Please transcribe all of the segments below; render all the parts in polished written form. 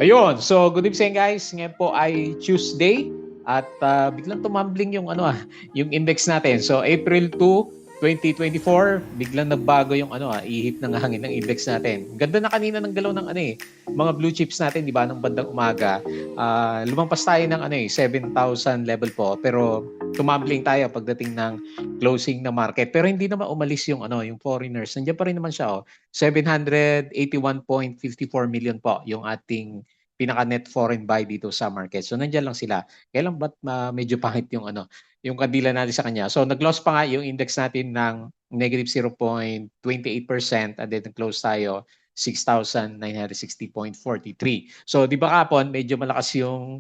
Ayun, so good evening guys. Ngayon po ay Tuesday at biglang tumambling yung yung index natin. So April 2, 2024, biglang nagbago yung ihip ng hangin ng index natin. Ganda na kanina ng galaw ng mga blue chips natin, di ba, ng bandang umaga. Lumampas tayo ng 7,000 level po, pero tumambling tayo pagdating ng closing na market. Pero hindi naman umalis yung foreigners. Nandiyan pa rin naman siya, 781.54 million po yung ating pinaka net foreign buy dito sa market. So nandiyan lang sila. Kailan ba't medyo pangit yung kandila natin sa kanya. So nag-loss pa nga yung index natin ng negative 0.28% and then nag-close tayo 6,960.43. So di ba kapon medyo malakas yung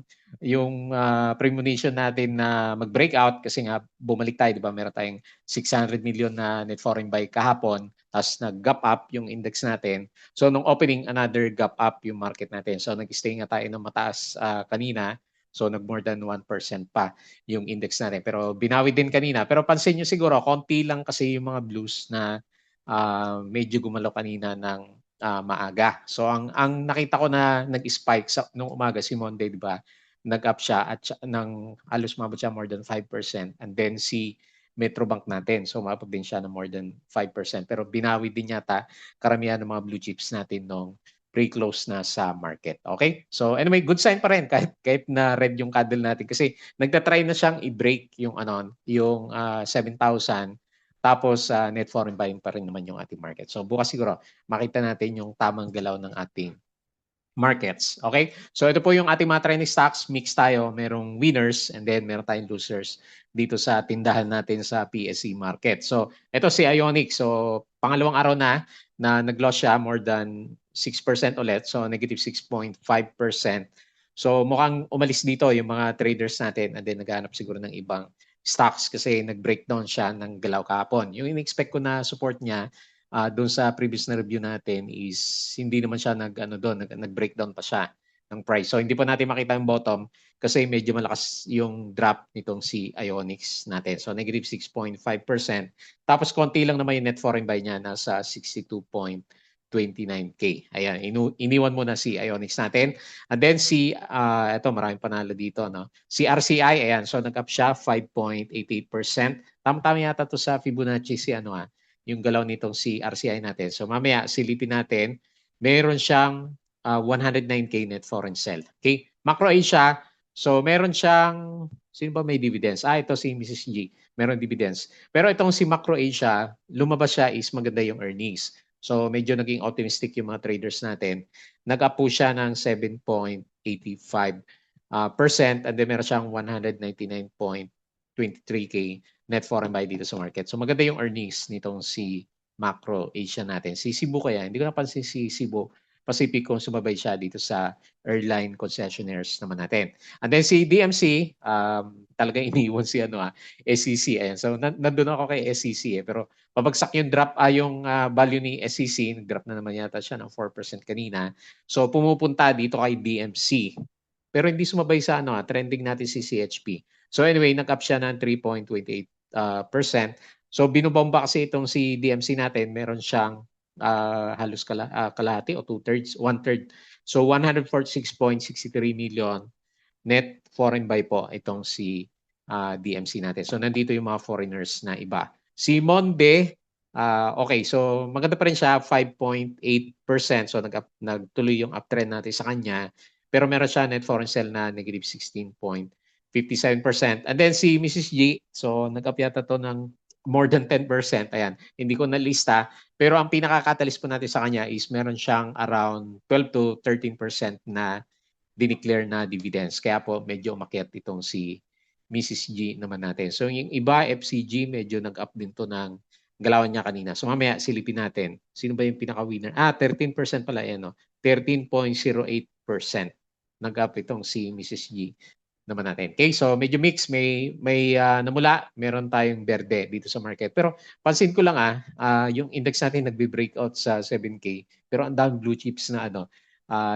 premonition natin na mag-breakout kasi nga bumalik tayo, di ba? Meron tayong 600 million na net foreign buy kahapon, tapos nag-gap up yung index natin. So nung opening, another gap up yung market natin. So nag-stay nga tayo ng mataas kanina. So nag more than 1% pa yung index natin. Pero binawi din kanina. Pero pansin nyo siguro, konti lang kasi yung mga blues na medyo gumalaw kanina ng maaga. So ang nakita ko na nag-spike nung umaga si Monday, di ba? Nag-up siya at ng halos mabot siya more than 5%. And then si Metrobank natin. So umabot din siya ng more than 5%. Pero binawi din yata karamihan ng mga blue chips natin nung pre-close na sa market. Okay? So anyway, good sign pa rin kahit na red yung candle natin kasi nagta-try na siyang i-break yung 7,000, tapos net foreign buying pa rin naman yung ating market. So bukas siguro makita natin yung tamang galaw ng ating markets. Okay? So ito po yung ating mga trending stocks. Mix tayo. Merong winners and then meron tayong losers dito sa tindahan natin sa PSE market. So ito si Ionic. So pangalawang araw na nag-loss siya more than 6% ulit. So negative 6.5%. So mukhang umalis dito yung mga traders natin and then naghanap siguro ng ibang stocks kasi nag-breakdown siya ng galaw kahapon. Yung in-expect ko na support niya doon sa previous na review natin is hindi naman siya nag-breakdown pa siya ng price. So hindi pa natin makita yung bottom kasi medyo malakas yung drop nitong si Ionix natin. So negative 6.5%. Tapos konti lang naman yung net foreign buy niya, nasa 62.29K. Ayan, iniwan mo na si Ionix natin. And then ito maraming panalo dito, no? Si RCI, ayan, so nag-up siya 5.88%. Tama-tama yata to sa Fibonacci yung galaw nitong si RCI natin. So mamaya silipin natin, meron siyang 109K net foreign sell. Okay? Macro Asia, so meron siyang, sino ba may dividends? Ito si Mrs. G, meron dividends. Pero itong si Macro Asia, lumabas siya is maganda yung earnings. So medyo naging optimistic yung mga traders natin. Nag-up po siya ng 7.85% and then meron siyang 199.23K net foreign buy dito sa market. So maganda yung earnings nitong si Macro Asia natin. Si Cebu kaya, hindi ko napansin si Cebu Pacific kung sumabay siya dito sa airline concessionaires naman natin. And then si DMC, talagang iniwan si SEC. Ayan. So nandun ako kay SEC pero pabagsak yung drop, yung value ni SEC, nag-drop na naman yata siya ng 4% kanina. So pumupunta dito kay DMC. Pero hindi sumabay sa trending natin si CHP. So anyway, nag-up siya ng 3.28%. So binobomba kasi itong si DMC natin, meron siyang halos kalahati o two-thirds, one-third. So 146.63 million net foreign buy po itong si DMC natin. So nandito yung mga foreigners na iba. Si Monde, okay, so maganda pa rin siya, 5.8%. So nagtuloy yung uptrend natin sa kanya. Pero meron siya net foreign sell na negative 16.57%. And then si Mrs. G, so nag-up yata to ng more than 10%. Ayan, hindi ko na lista. Pero ang pinaka-catalyst po natin sa kanya is meron siyang around 12 to 13% na dineclare na dividends. Kaya po medyo umakyat itong si Mrs. G naman natin. So yung iba, FCG, medyo nag-up din to ng galawan niya kanina. So mamaya silipin natin. Sino ba yung pinaka-winner? 13% pala yan, no? 13.08% nag-up itong si Mrs. G naman natin. Okay, so medyo mix, may namula, meron tayong berde dito sa market. Pero pansin ko lang yung index natin nagbe-breakout sa 7K, pero ang dami blue chips na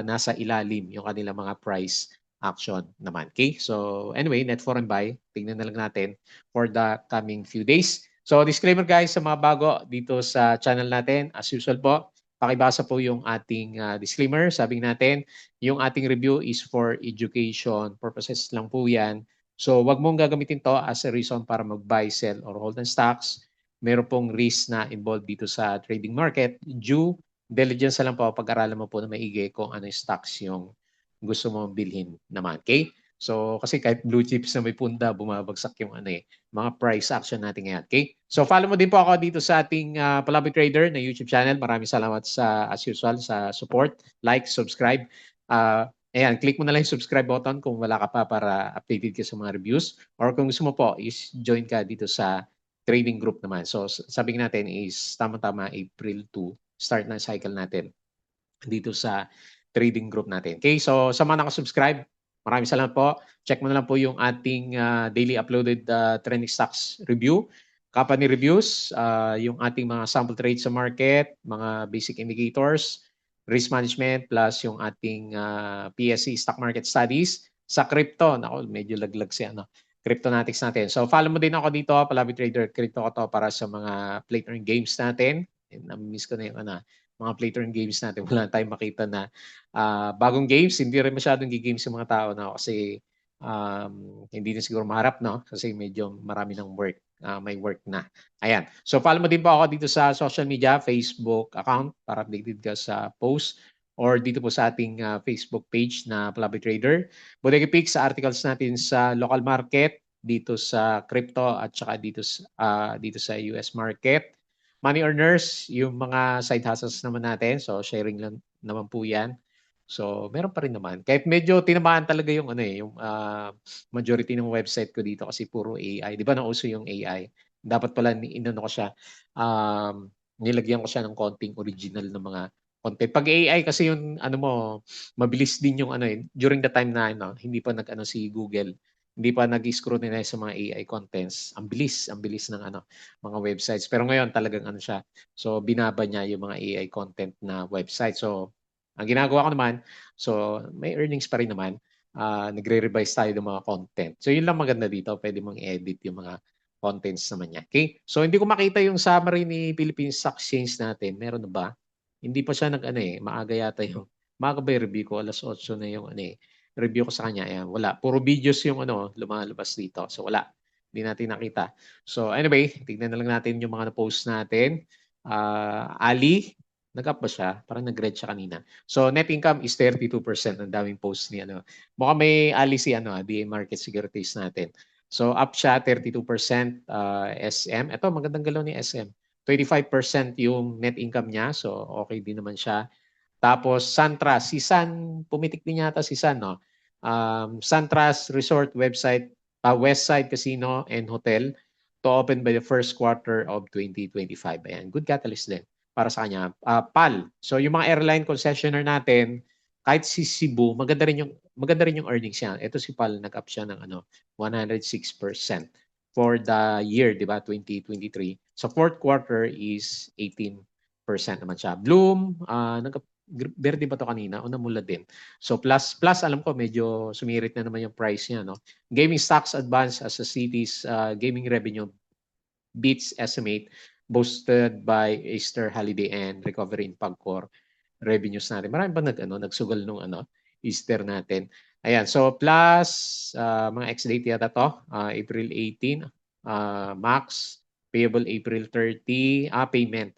nasa ilalim yung kanilang mga price action naman. Okay, so anyway, net foreign buy, tingnan na lang natin for the coming few days. So disclaimer guys sa mga bago dito sa channel natin, as usual po, pakibasa po yung ating disclaimer. Sabi natin, yung ating review is for education purposes lang po yan. So wag mong gagamitin to as a reason para mag-buy, sell, or hold ng stocks. Meron pong risk na involved dito sa trading market. Due diligence lang po, pag-aralan mo po na maigi kung ano yung stocks yung gusto mong bilhin naman. Okay? So, kasi kahit blue chips na may punda, bumabagsak yung mga price action natin ngayon. Okay? So, follow mo din po ako dito sa ating Palaboy Trader na YouTube channel. Maraming salamat as usual sa support, like, subscribe. Ayan, click mo na lang yung subscribe button kung wala ka pa para updated ka sa mga reviews. Or kung gusto mo po, is join ka dito sa trading group naman. So, sabi natin is tama-tama April 2 start na cycle natin dito sa trading group natin. Okay, so sa mga nakasubscribe, maraming salamat po. Check mo na lang po yung ating daily uploaded trending stocks review, company reviews, yung ating mga sample trades sa market, mga basic indicators, risk management, plus yung ating PSE stock market studies. Sa crypto, nako, medyo laglag si Cryptonatics natin. So follow mo din ako dito, Palaboy Trader, crypto ko to para sa mga play to earn games natin. Na-miss ko na yung mga play to earn games natin. Wala tayong makita na bagong games. Hindi rin masyadong games yung mga tao na kasi hindi na siguro maharap, no? Kasi medyo marami ng work. May work na. Ayan. So follow mo din po ako dito sa social media, Facebook account para updated ka sa post or dito po sa ating Facebook page na Palaboy Trader. Bodega Picks sa articles natin sa local market, dito sa crypto at saka dito sa US market. Money earners, yung mga side hustles naman natin. So sharing lang naman po 'yan. So meron pa rin naman. Kahit medyo tinamaan talaga yung yung majority ng website ko dito kasi puro AI. 'Di ba nauso yung AI? Dapat pala inano ko siya nilagyan ko siya ng konting original na mga content. Pag AI kasi yung mo, mabilis din yung during the time na hindi pa nag si Google, hindi pa nag-scrutinize sa mga AI contents. Ang bilis ng mga websites. Pero ngayon talagang siya. So binaba niya yung mga AI content na website. So ang ginagawa ko naman, so may earnings pa rin naman. Nagre-revise tayo ng mga content. So yun lang maganda dito. Pwede mong edit yung mga contents naman niya. Okay? So hindi ko makita yung summary ni Philippine Stock Exchange natin. Meron na ba? Hindi pa siya maaga yata yung maaga ba yung review ko? Alas 8 na yung review ko sa kanya. Ayan, wala. Puro videos yung lumalabas dito. So wala. Hindi natin nakita. So anyway, tignan na lang natin yung mga na-post natin. Ali, nag-up ba siya? Parang nag-red siya kanina. So net income is 32%. Ang daming post ni Mukhang may Ali si DA Market Securities natin. So up siya 32% SM. Ito magandang galaw ni SM. 25% yung net income niya. So okay din naman siya. Tapos Santras, si San, pumitik din yata si San, no? Santras Resort website, Westside Casino and Hotel to open by the first quarter of 2025. Ayan, good catalyst din para sa kanya. PAL, so yung mga airline concessionaire natin, kahit si Cebu, maganda rin yung earnings niya. Ito si PAL, nag-up siya ng 106% for the year, di ba, 2023. So fourth quarter is 18% naman siya. Bloom, Verde ba to kanina o namula din? So plus alam ko medyo sumirit na naman yung price niya, no? Gaming stocks advance as a city's gaming revenue beats estimate boosted by Easter holiday and recovery in Pagcor revenues natin. Marami ba nagsugal nung Easter natin. Ayan, so plus mga ex-date yata to, April 18, max payable April 30, payment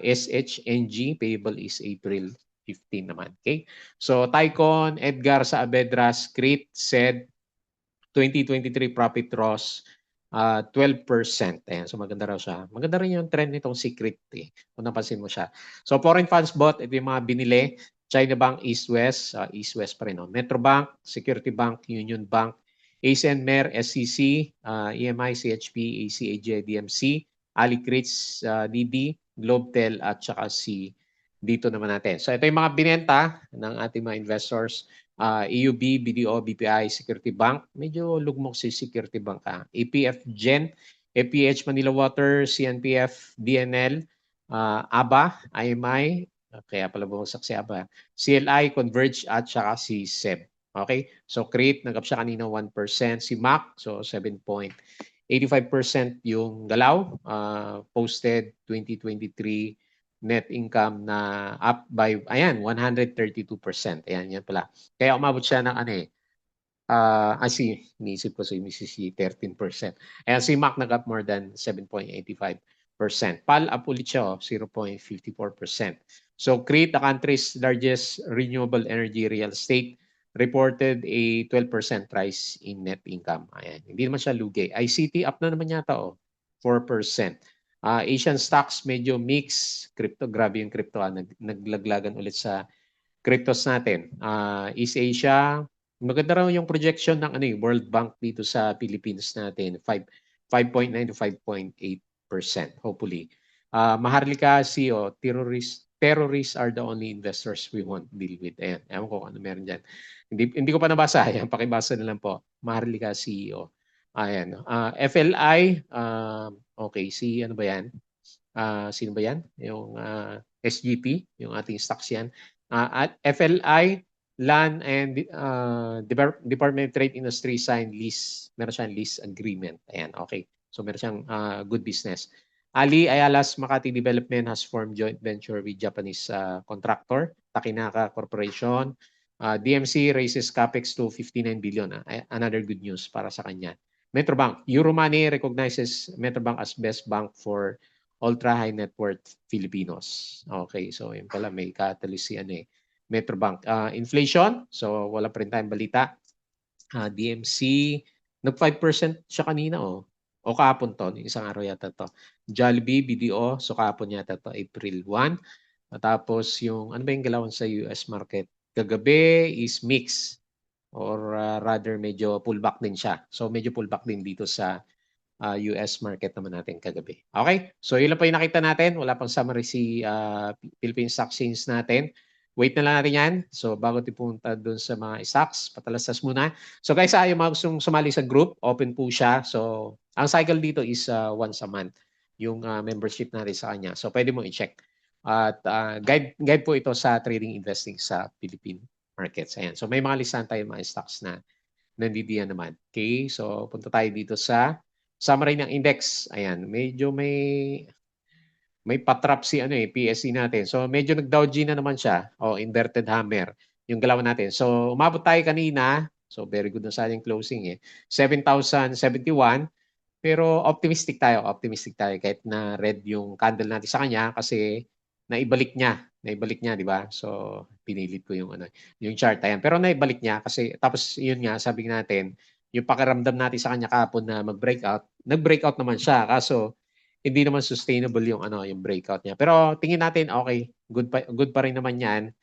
SHNG payable is April 15 naman. Okay? So Tycon, Edgar sa Abedras, Crit said 2023 profit loss 12%. Ayan, so maganda raw siya. Maganda rin yung trend nitong Secret kung napansin mo siya. So foreign funds bought, ito yung mga binili. China Bank, East West pa rin. No? Metrobank, Security Bank, Union Bank, ASN Mer, SCC, EMI, CHP, ACAJ, DMC, Alicrits, DD, Globetel, at saka si dito naman natin. So ito yung mga binenta ng ating mga investors. EUB, BDO, BPI, Security Bank. Medyo lugmok si Security Bank. APF Gen, APH Manila Water, CNPF, DNL, ABA, IMI, kaya pala bumagsak si ABA, CLI, Converge, at saka si SEB. Okay? So Crete, nagap siya kanina 1%. Si MAC, so 7.85% yung galaw. Posted 2023 net income na up by, ayan, 132%. Ayan, yan pala. Kaya umabot siya ng ano eh, iniisip ko si Mrs. C, 13%. Ayan, si Mac nag-up more than 7.85%. PAL up ulit siya, 0.54%. So, Crete, the country's largest renewable energy real estate, reported a 12% rise in net income. Ayan, hindi naman siya lugi. ICT up na naman yata, 4%. Asian stocks medyo mix. Crypto, grabe yung crypto. Naglaglagan ulit sa cryptos natin. East Asia, maganda raw yung projection ng World Bank dito sa Philippines natin, 5.9 to 5.8%, hopefully. Maharlika CEO, terrorists are the only investors we won't deal with. Ayan, ewan ko ano meron dyan. Hindi ko pa nabasa. Ayan, pakibasa na lang po. Maharlika CEO. Ayan. FLI, okay, ano ba yan? Sino ba yan? Yung SGP, yung ating stocks yan. At FLI, Land and Department of Trade Industry signed lease. Meron siyang lease agreement. Ayan, okay. So meron siyang good business. Ali Ayala's Makati Development has formed joint venture with Japanese contractor, Takinaka Corporation. DMC raises capex to 59 billion. Another good news para sa kanya. Metrobank, Euromoney recognizes Metrobank as best bank for ultra high net worth Filipinos. Okay, so yun pala may catalyst si Metrobank. Inflation, so wala pa rin tayong balita. DMC, nag 5% siya kanina o kahapon to, isang araw yata to. Jollibee, BDO, so kahapon yata to, April 1. Tapos yung, ano ba yung galawan sa US market? Kagabi is mix or rather medyo pullback din siya. So medyo pullback din dito sa US market naman natin kagabi. Okay? So yun lang po yung nakita natin. Wala pang summary si Philippine Stock Exchange natin. Wait na lang natin yan. So bago tayo pumunta dun sa mga stocks, patalastas muna. So guys, yung mga gustong sumali sa group, open po siya. So ang cycle dito is once a month yung membership natin sa kanya. So pwede mo i-check. At guide po ito sa trading investing sa Philippine markets. Ayan. So may mga listahan tayo mga stocks na nandidiyan naman. Okay? So punta tayo dito sa summary ng index. Ayan, medyo may patrap si PSE natin. So medyo nag-Dow G na naman siya o inverted hammer yung galaw natin. So umabot tayo kanina. So very good na sa ating closing 7,071. Pero optimistic tayo kahit na red yung candle natin sa kanya kasi naibalik niya, di ba? So pinilit ko yung chart ayan. Pero naibalik niya kasi tapos yun nga sabi natin, yung pakiramdam natin sa kanya kahapon na mag-breakout, nag-breakout naman siya kaso hindi naman sustainable yung yung breakout niya. Pero tingin natin okay, good pa rin naman 'yan.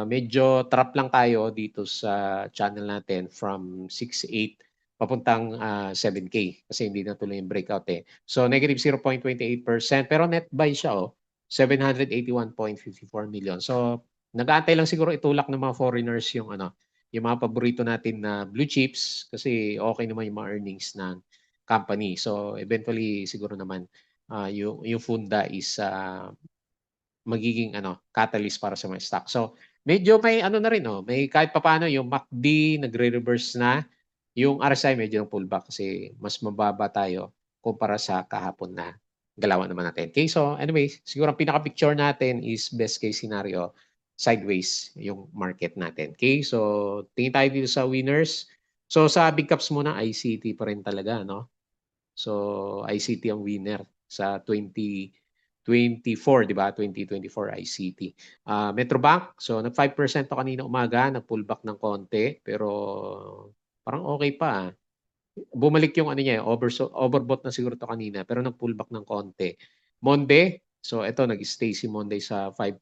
Medyo trap lang tayo dito sa channel natin from 6.8 papuntang 7K kasi hindi na tuloy yung breakout So negative 0.28% pero net buy siya 781.54 million. So nag-aantay lang siguro itulak ng mga foreigners yung yung mga paborito natin na blue chips kasi okay naman yung mga earnings ng company. So eventually siguro naman yung Funda is magiging catalyst para sa mga stock. So medyo may na rin may kahit papaano yung MACD nagre-reverse na, yung RSI medyo ng pullback kasi mas mababa tayo kumpara sa kahapon na galawan naman natin. Okay, so anyway, siguro ang pinaka-picture natin is best case scenario sideways yung market natin. Okay, so tingin tayo dito sa winners. So sa big caps muna, ICT pa rin talaga, no? So ICT ang winner sa 2024, di ba? 2024 ICT. Metrobank, so nag 5% to kanina umaga, nag-pullback ng konti, pero parang okay pa. Bumalik yung niya, overbought na siguro to kanina, pero nag-pullback ng konti. Monde, so ito nag-stay si Monde sa 5%,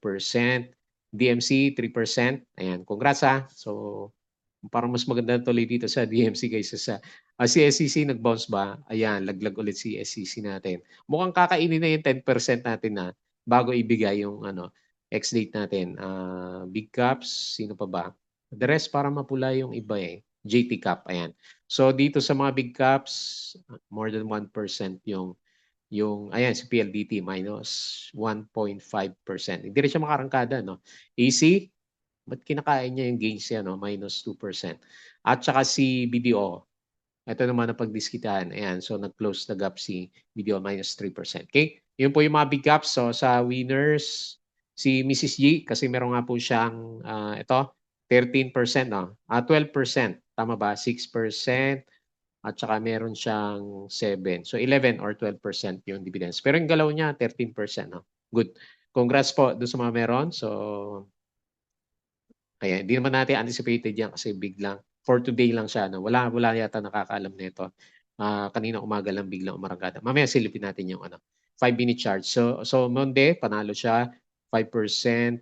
DMC 3%. Ayan, congrats So parang mas maganda tuloy dito sa DMC kaysa sa si SCC nag-bounce ba? Ayan, laglag ulit si SCC natin. Mukhang kakainin na yung 10% natin na bago ibigay yung ex-date natin. Big caps, sino pa ba? The rest para mapula yung iba JT Cap, ayan. So dito sa mga big caps, more than 1% yung ayan si PLDT minus 1.5%. Hindi rin siya makarangkada, no? AC, ba't kinakain niya yung gains niya, no? Minus 2%. At saka si BDO, ito naman ang pagdiskitahan. Ayan, so nag-close the gap si BDO minus 3%. Okay? Yun po yung mga big caps. So sa winners, si Mrs. G kasi meron nga po siyang ito 13%, no? 12%, tama ba? 6% at saka meron siyang 7. So 11 or 12% yung dividends. Pero yung galaw niya 13%, no? Good. Congrats po doon sa mga meron. So kaya hindi naman natin anticipated yan kasi biglang for today lang siya, no? Wala yata nakakaalam nito. Kanina umaga lang biglang umarangkada. Mamaya silipin natin yung 5-minute chart. So Monday panalo siya 5%,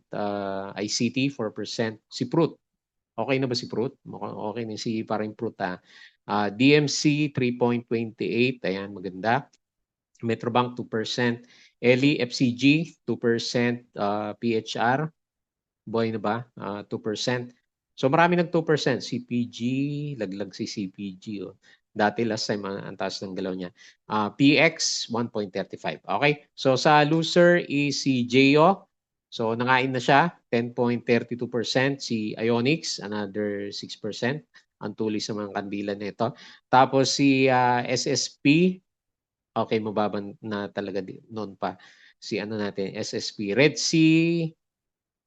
ICT 4%, si Fruit. Okay na ba si Fruit? Mukhang okay na si parang Fruit DMC 3.28, ayan maganda. Metrobank 2%, Eli FCG 2%, PHR buhay na ba? 2%. So marami nag 2%. CPG, laglag si CPG. Oh. Dati last time ang taas ng galaw niya. PX 1.35. Okay? So sa loser is si JO. So nangain na siya, 10.32%. Si Ionix, another 6%. Ang tulis sa mga kandila nito. Tapos si SSP, okay, mababa na talaga noon pa. Si ano natin, SSP. Red Sea,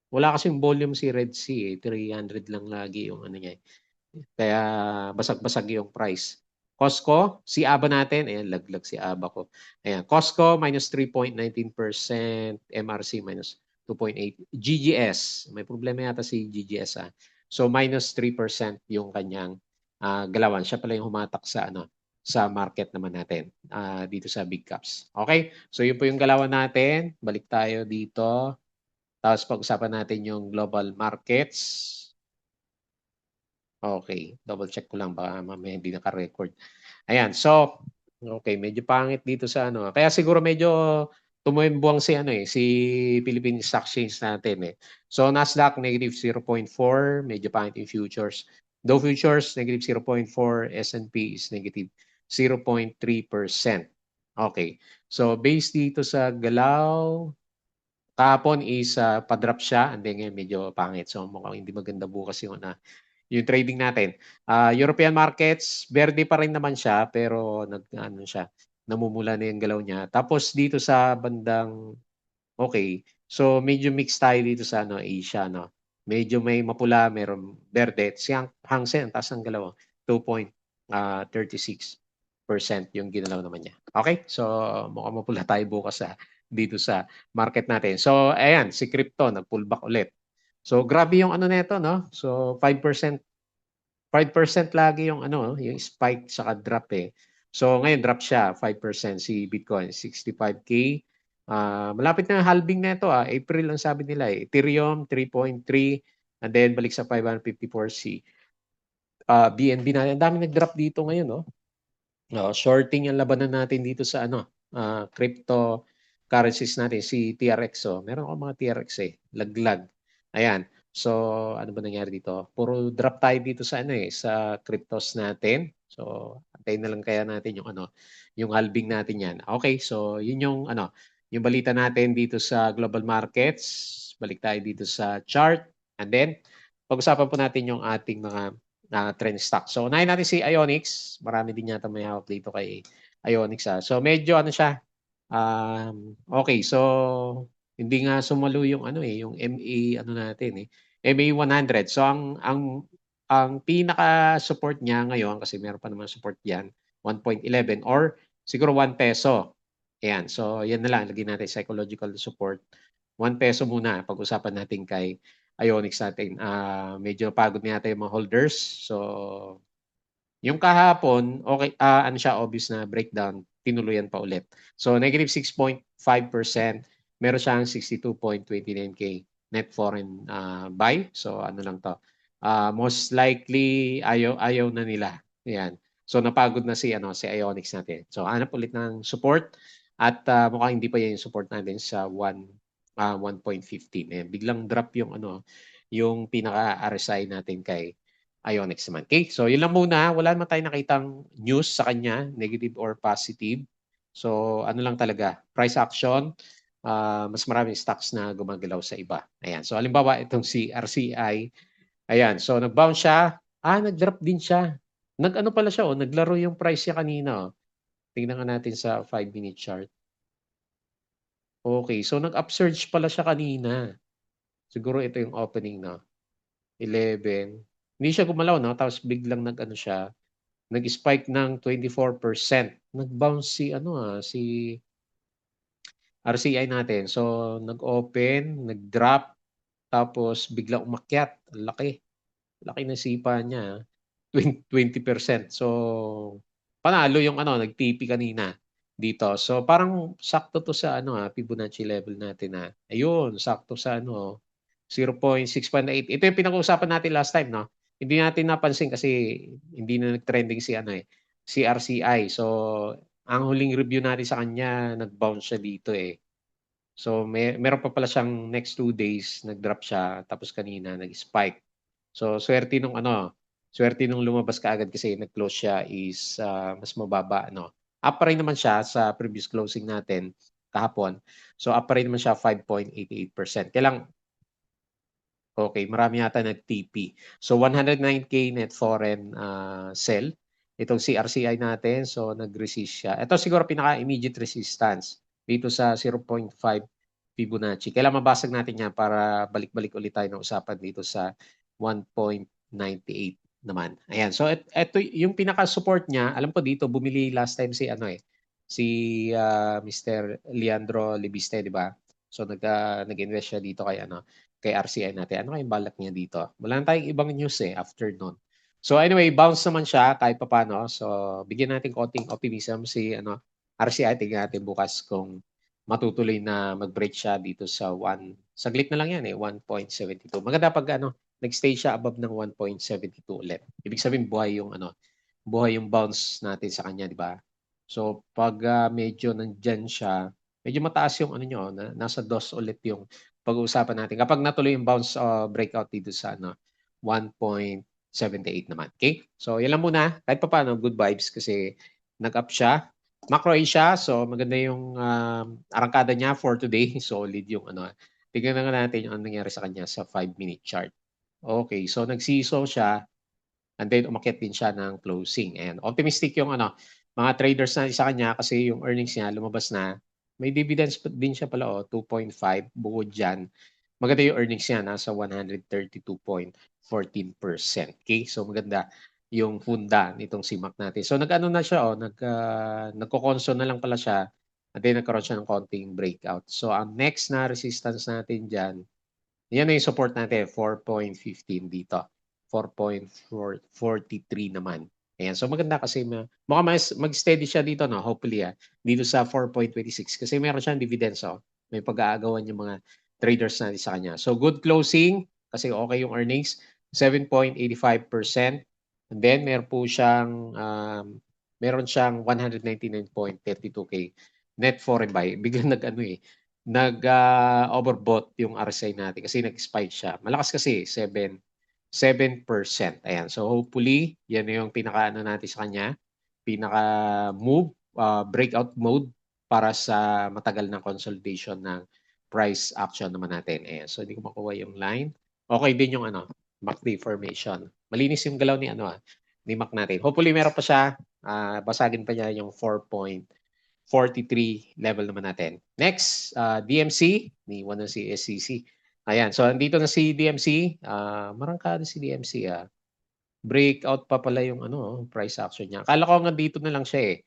wala kasing volume si Red Sea, 300 lang lagi yung ano niya. Kaya basag-basag yung price. Costco, si ABA natin, ayan, laglag si ABA ko. Ayan, Costco minus 3.19%, MRC minus 2.8%. GGS, may problema yata si GGS. So minus 3% yung kanyang galawan. Siya pala yung humatak sa market naman natin dito sa big caps. Okay? So yun po yung galawan natin. Balik tayo dito. Tapos pag-usapan natin yung global markets. Okay, double check ko lang baka mamaya hindi naka-record. Ayan, so okay, medyo pangit dito sa Kaya siguro medyo tumumbuang si Philippine Stock Exchange natin eh. So Nasdaq negative 0.4, medyo pangit yung futures. Dow Futures negative 0.4, S&P is negative 0.3%. Okay. So based dito sa galaw, kahapon is pa-drop siya and then ngayon medyo pangit. So mukhang hindi maganda bukas yung trading natin. European markets, verde pa rin naman siya pero namumula na yung galaw niya. Tapos dito sa bandang okay. So medyo mixed tayo dito sa Asia Medyo may mapula, meron berde. Si Hang Seng, ang taas ng galaw, 2.36% yung ginalaw naman niya. Okay? So mukhang mapula tayo bukas dito sa market natin. So ayan, si crypto nag-pullback ulit. So grabe yung nito, no? So 5% lagi yung spike saka drop eh. So ngayon drop siya 5% si Bitcoin 65K. Malapit na halving nito April ang sabi nila eh. Ethereum 3.3 and then balik sa 554 si BNB na. Ang dami nag-drop dito ngayon no. Shorting ang labanan natin dito sa crypto currencies natin si TRX meron ako mga TRX laglag. Ayan. So ano ba nangyari dito? Puro drop tayo dito sa sa cryptos natin. So antayin na lang kaya natin yung halving natin yan. Okay, so yun yung balita natin dito sa global markets. Balik tayo dito sa chart and then pag-usapan po natin yung ating mga trend stock. So, unahin natin si Ionix. Marami din yata may hawak dito kay Ionix. So, medyo siya. Okay, so hindi nga sumalo yung yung MA natin MA 100. So, ang pinaka-support niya ngayon kasi meron pa naman support diyan 1.11 or siguro 1 peso. Ayan. So, yan na lang lagyan natin psychological support. 1 peso muna pag-usapan natin kay Ionix natin. Medyo pagod na yata yung mga holders. So, yung kahapon, okay, siya, obvious na breakdown, tinuluyan pa ulit. So, negative 6.5%, meron siyang 62.29K net foreign buy. So, ano lang to. Most likely, ayaw na nila. Ayan. So, napagod na si Ionix natin. So, hanap ulit ng support at mukhang hindi pa yan yung support natin sa 1.15. Biglang drop yung pinaka-RSI natin kay Ionix naman. Okay, so yun lang muna. Wala naman tayong nakitang news sa kanya, negative or positive. So ano lang talaga, price action, mas maraming stocks na gumagalaw sa iba. Ayan, so halimbawa itong si RCI, ayan, so nag-bounce siya, nag-drop din siya. Nag-ano pala siya, naglaro yung price niya kanina. Tingnan nga natin sa 5-minute chart. Okay, so nag-upsurge pala siya kanina. Siguro ito yung opening 'no, 11. Hindi siya gumalaw 'no, tapos biglang nag-ano siya, nag-spike ng 24%. Nag-bounce si ano, si RCI natin. So nag-open, nag-drop, tapos biglang umakyat. Ang laki, laki ng sipa niya, 20%. So panalo yung ano, nag-TP kanina dito. So parang sakto 'to sa ano, Fibonacci level natin, ayun sakto sa ano, 0.618. Ito yung pinag-uusapan natin last time 'no. Hindi natin napansin kasi hindi na nag-trending si ano, si RCI. So ang huling review natin sa kanya nag-bounce siya dito, So meron pa pala siyang next 2 days nag-drop siya tapos kanina nag-spike. So swerte nung lumabas kaagad kasi nag-close siya is, mas mababa ano. Up pa rin naman siya sa previous closing natin kahapon. So up pa rin naman siya 5.88%. Kaya lang okey, marami yata nag-TP. So 109K net foreign, sell itong si RCI natin. So nag-resist siya. Ito siguro pinaka-immediate resistance dito sa 0.5 Fibonacci. Kailangan mabasag natin 'yan para balik-balik ulit tayo ng usapan dito sa 1.98 naman. Ayan, so eto yung pinaka-support niya, alam ko dito bumili last time si ano, si, Mr. Leandro Lebiste, 'di ba? So nag-invest siya dito kay ano, kay RCI natin. Ano kayang balak niya dito? Wala na tayong ibang news, after nun. So anyway, bounce naman siya kahit papaano. So bigyan natin konting optimism si ano, RCI. Tignan natin bukas kung matutuloy na mag-break siya dito sa saglit na lang yan, 1.72. Maganda pag ano, nag-stay siya above ng 1.72 ulit. Ibig sabihin buhay yung bounce natin sa kanya, 'di ba? So pag, medyo nandiyan siya, medyo mataas yung ano niyo, nasa 2 ulit yung pag-uusapan natin kapag natuloy yung bounce, breakout dito sa ano, 1.78 naman, okay. So 'yan lang muna, kahit papaano good vibes kasi nag-up siya. Macro Asia, so maganda yung, arangkada niya for today, solid yung ano, tignan na nga natin yung anong nangyari sa kanya sa 5-minute chart. Okay, so nag-seesaw siya and then umakyat din siya ng closing, and optimistic yung ano, mga traders natin sa kanya kasi yung earnings niya lumabas na. May dividends din siya pala, 2.5 bukod diyan. Maganda yung earnings niya, nasa 132.14%, okay. So maganda yung funda nitong CMAC natin. So nag-ano na siya, nagko-console na lang pala siya and then nagkaroon siya ng konting breakout. So ang next na resistance natin diyan, yan na yung support natin, 4.15 dito. 4.43 naman. Ayan, so maganda kasi mukhang mag-steady siya dito 'no, hopefully, dito sa 4.26 kasi meron siyang dividends, may pag-aagawan yung mga traders natin sa kanya. So good closing kasi okay yung earnings, 7.85%, and then meron siyang 199.32K net foreign buy. Biglang overbought yung RSI natin kasi nag-spike siya. Malakas kasi 7%. Ayan. So hopefully, yan na yung pinaka-ano natin sa kanya, pinaka-move, breakout mode para sa matagal na consolidation ng price action naman natin. Ayan. So hindi ko makuha yung line. Okay din yung ano, MACD formation. Malinis yung galaw ni ano, ni MAC natin. Hopefully meron pa siya, basagin pa niya yung 4.43 level naman natin. Next, DMC, iniwan na si SCC. Ayan, so andito na si DMC, marangkada si DMC, breakout pa pala yung ano, price action niya. Akala ko hanggang dito na lang siya,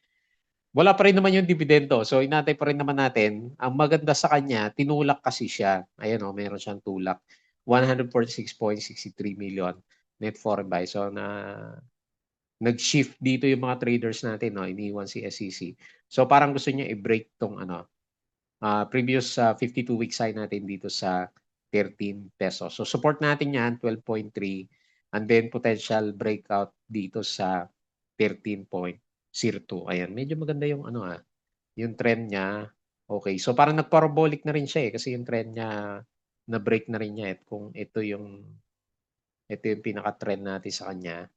Wala pa rin naman yung dividendo, so inantay pa rin naman natin. Ang maganda sa kanya, tinulak kasi siya. Ayan, meron siyang tulak, 146.63 million net foreign buy. So nag-shift dito yung mga traders natin 'no, iniwan si SCC. So parang gusto niya i-break 'tong ano, previous, 52-week high natin dito sa 13 pesos. So support natin 'yan 12.3 and then potential breakout dito sa 13.02. Ayan, medyo maganda yung ano, yung trend niya. Okay, so parang nag-parabolic na rin siya, kasi yung trend niya na-break na rin niya, kung ito yung pinaka-trend natin sa kanya.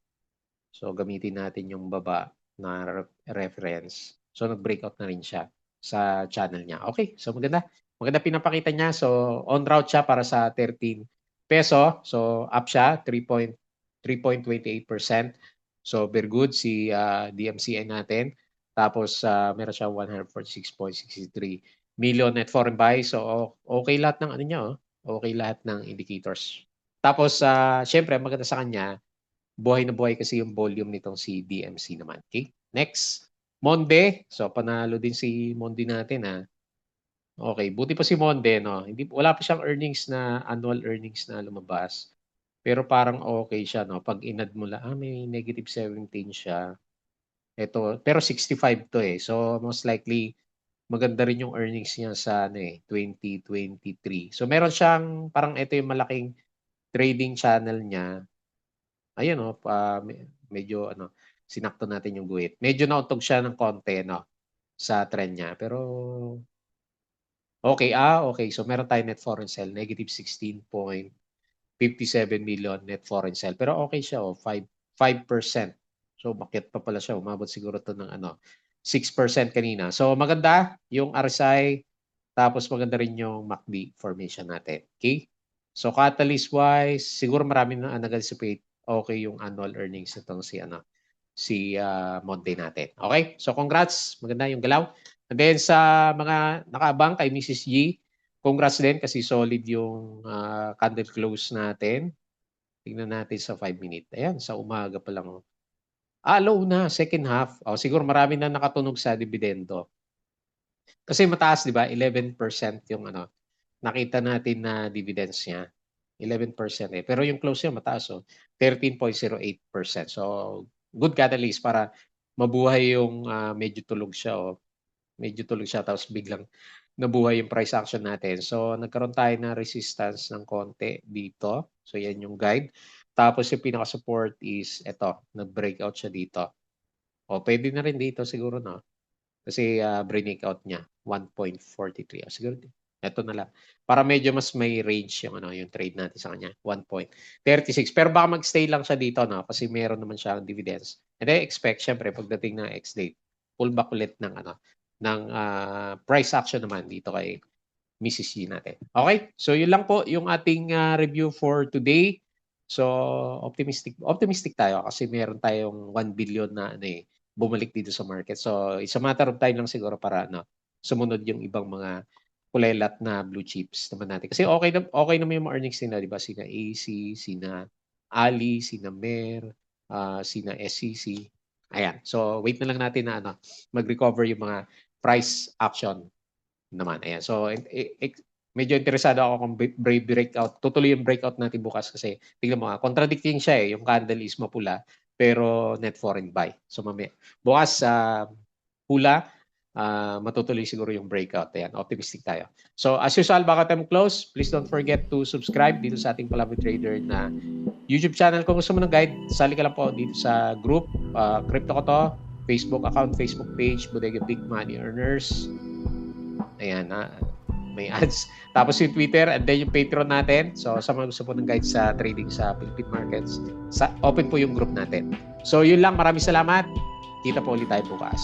So gamitin natin yung baba na reference. So nag-breakout na rin siya sa channel niya. Okay, so maganda. Maganda pinapakita niya. So on route siya para sa 13 peso. So up siya 3.28%. So very good si DMCI natin. Tapos meron siya 146.63 million net foreign buy. So, okay lahat ng ano niya, oh. Okay lahat ng indicators. Tapos, syempre, maganda sa kanya, buhay na buhay kasi yung volume nitong si DMC naman. Okay? Next, Monde. So, panalo din si Monde natin, ha. Okay, buti pa si Monde, no? Wala pa siyang earnings na, annual earnings na lumabas. Pero parang okay siya, no? Pag inad mo lang, may negative 17 siya. Ito, pero 65 to eh. So, most likely, maganda rin yung earnings niya sa 2023. So, meron siyang, parang ito yung malaking trading channel niya. Ayun, no? Medyo, sinakto natin yung guhit. Medyo nauntog siya ng konti, no? Sa trend niya. Pero, okay. Okay. So, meron tayo net foreign sell, negative 16.57 million net foreign sell. Pero okay siya, 5%. So, bakit pa pala siya? Umabot siguro to ng 6% kanina. So, maganda yung RSI. Tapos, maganda rin yung MACD formation natin. Okay? So, catalyst-wise, siguro marami na nag-anticipate okay yung annual earnings nitong si Monday natin. Okay? So, congrats. Maganda yung galaw. And then, sa mga nakaabang kay Mrs. G, congrats din kasi solid yung candle close natin. Tingnan natin sa 5 minute. Ayan, sa umaga pa lang. Low na, second half. Siguro marami na nakatunog sa dividendo. Kasi mataas, di ba? 11% yung nakita natin na dividends niya. 11% eh. Pero yung close niya mataas, 13.08%. So, good catalyst para mabuhay yung medyo tulog siya. Medyo tulog siya tapos biglang nabuhay yung price action natin. So, nagkaroon tayo ng resistance ng konti dito. So, yan yung guide. Tapos, yung pinaka-support is ito. Nag-breakout siya dito. Pwede na rin dito siguro, no? Kasi breakout niya, 1.43. Siguro, ito na lang. Para medyo mas may range yung, yung trade natin sa kanya, 1.36. Pero baka mag-stay lang siya dito, no? Kasi meron naman siya dividends. And I expect, syempre, pagdating ng X-date, pullback ulit ng price action naman dito kay Mrs. G natin. Okay? So, yun lang po yung ating review for today. So, optimistic tayo kasi meron tayong 1 billion na bumalik dito sa market. So, it's a matter of time lang siguro para sumunod yung ibang mga kulelat na blue chips naman natin. Kasi okay naman yung earnings nila, di ba? Sina AC, sina Ali, sina Mer, sina SCC. Ayan. So, wait na lang natin na mag-recover yung mga price action naman. Ayan. So, medyo interesado ako kung breakout. Tutuloy yung breakout natin bukas kasi tingnan mo contradicting siya eh. Yung candle is mapula pero net foreign buy. So, bukas hula, matutuloy siguro yung breakout. Ayan, optimistic tayo. So, as usual, baka tayo close, please don't forget to subscribe dito sa ating Palaboy Trader na YouTube channel. Kung gusto mo ng guide, sali ka lang po dito sa group. Crypto ko to, Facebook account, Facebook page, Bodega Big Money Earners. Ayan, may ads. Tapos yung Twitter and then yung Patreon natin. So, sa mga gusto po ng guide sa trading sa Philippine markets, open po yung group natin. So, yun lang. Maraming salamat. Kita po ulit tayo bukas.